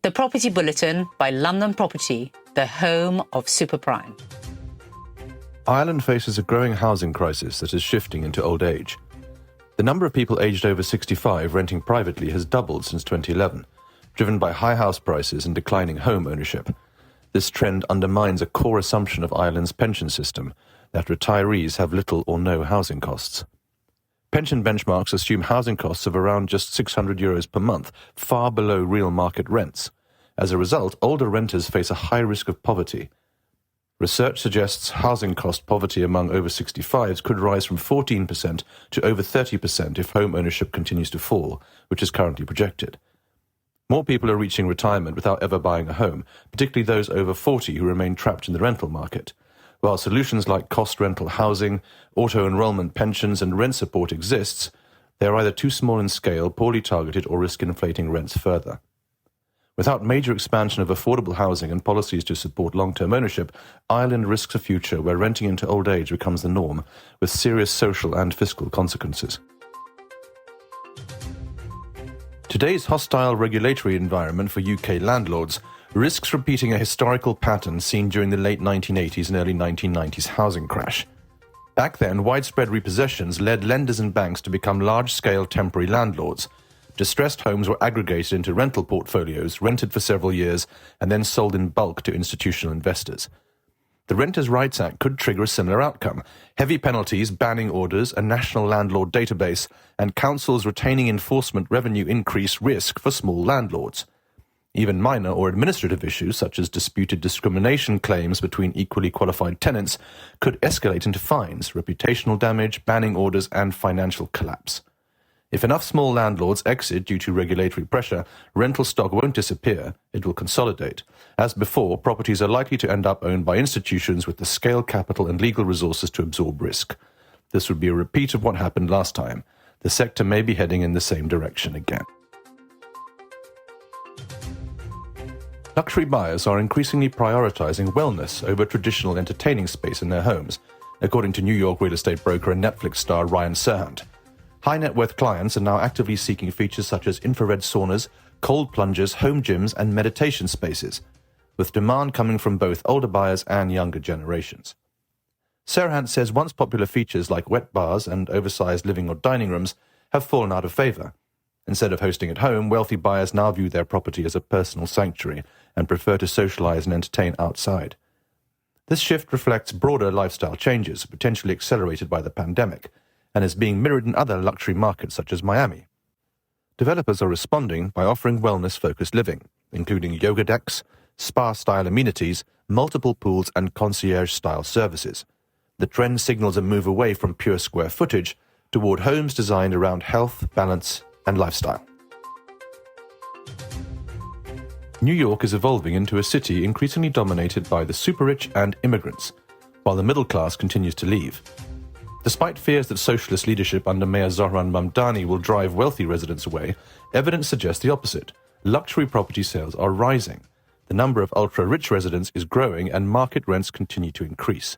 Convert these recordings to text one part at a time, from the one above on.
The Property Bulletin by London Property, the home of superprime. Ireland faces a growing housing crisis that is shifting into old age. The number of people aged over 65 renting privately has doubled since 2011, driven by high house prices and declining home ownership. This trend undermines a core assumption of Ireland's pension system, that retirees have little or no housing costs. Pension benchmarks assume housing costs of around just €600 per month, far below real market rents. As a result, older renters face a high risk of poverty. Research suggests housing cost poverty among over 65s could rise from 14% to over 30% if home ownership continues to fall, which is currently projected. More people are reaching retirement without ever buying a home, particularly those over 40 who remain trapped in the rental market. While solutions like cost rental housing, auto-enrollment pensions and rent support exists, they are either too small in scale, poorly targeted, or risk inflating rents further. Without major expansion of affordable housing and policies to support long-term ownership, Ireland risks a future where renting into old age becomes the norm, with serious social and fiscal consequences. Today's hostile regulatory environment for UK landlords risks repeating a historical pattern seen during the late 1980s and early 1990s housing crash. Back then, widespread repossessions led lenders and banks to become large-scale temporary landlords. Distressed homes were aggregated into rental portfolios, rented for several years, and then sold in bulk to institutional investors. The Renters' Rights Act could trigger a similar outcome: heavy penalties, banning orders, a national landlord database, and councils retaining enforcement revenue increase risk for small landlords. Even minor or administrative issues, such as disputed discrimination claims between equally qualified tenants, could escalate into fines, reputational damage, banning orders, and financial collapse. If enough small landlords exit due to regulatory pressure, rental stock won't disappear, it will consolidate. As before, properties are likely to end up owned by institutions with the scale, capital, and legal resources to absorb risk. This would be a repeat of what happened last time. The sector may be heading in the same direction again. Luxury buyers are increasingly prioritizing wellness over traditional entertaining space in their homes, according to New York real estate broker and Netflix star Ryan Serhant. High-net-worth clients are now actively seeking features such as infrared saunas, cold plungers, home gyms, and meditation spaces, with demand coming from both older buyers and younger generations. Serhant says once popular features like wet bars and oversized living or dining rooms have fallen out of favor. Instead of hosting at home, wealthy buyers now view their property as a personal sanctuary and prefer to socialize and entertain outside. This shift reflects broader lifestyle changes, potentially accelerated by the pandemic, and is being mirrored in other luxury markets such as Miami. Developers are responding by offering wellness-focused living, including yoga decks, spa-style amenities, multiple pools, and concierge-style services. The trend signals a move away from pure square footage toward homes designed around health, balance, and lifestyle. New York is evolving into a city increasingly dominated by the super-rich and immigrants, while the middle class continues to leave. Despite fears that socialist leadership under Mayor Zohran Mamdani will drive wealthy residents away, evidence suggests the opposite. Luxury property sales are rising. The number of ultra-rich residents is growing and market rents continue to increase.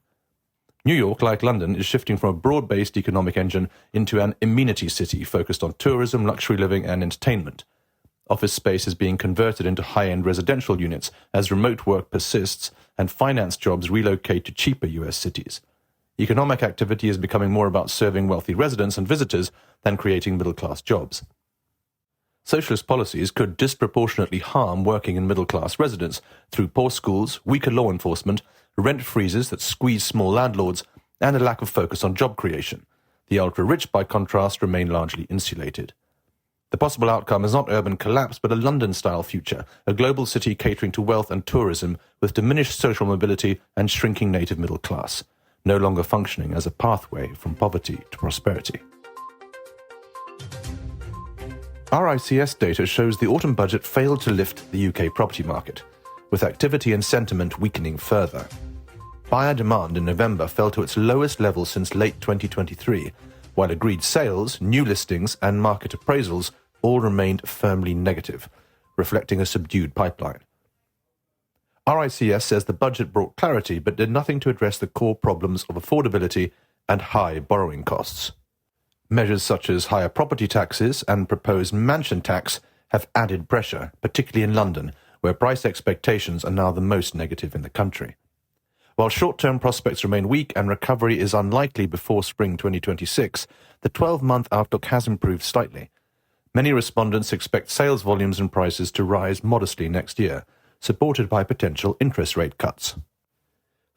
New York, like London, is shifting from a broad-based economic engine into an amenity city focused on tourism, luxury living, and entertainment. Office space is being converted into high-end residential units as remote work persists and finance jobs relocate to cheaper US cities. Economic activity is becoming more about serving wealthy residents and visitors than creating middle-class jobs. Socialist policies could disproportionately harm working and middle-class residents through poor schools, weaker law enforcement, rent freezes that squeeze small landlords, and a lack of focus on job creation. The ultra-rich, by contrast, remain largely insulated. The possible outcome is not urban collapse, but a London-style future, a global city catering to wealth and tourism with diminished social mobility and shrinking native middle class, no longer functioning as a pathway from poverty to prosperity. RICS data shows the autumn budget failed to lift the UK property market, with activity and sentiment weakening further. Buyer demand in November fell to its lowest level since late 2023, while agreed sales, new listings, and market appraisals all remained firmly negative, reflecting a subdued pipeline. RICS says the budget brought clarity but did nothing to address the core problems of affordability and high borrowing costs. Measures such as higher property taxes and proposed mansion tax have added pressure, particularly in London, where price expectations are now the most negative in the country. While short-term prospects remain weak and recovery is unlikely before spring 2026, the 12-month outlook has improved slightly. Many respondents expect sales volumes and prices to rise modestly next year, supported by potential interest rate cuts.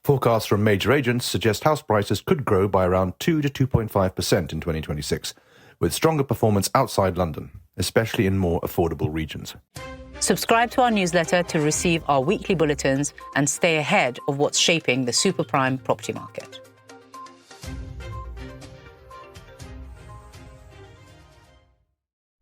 Forecasts from major agents suggest house prices could grow by around 2 to 2.5% in 2026, with stronger performance outside London, especially in more affordable regions. Subscribe to our newsletter to receive our weekly bulletins and stay ahead of what's shaping the super prime property market.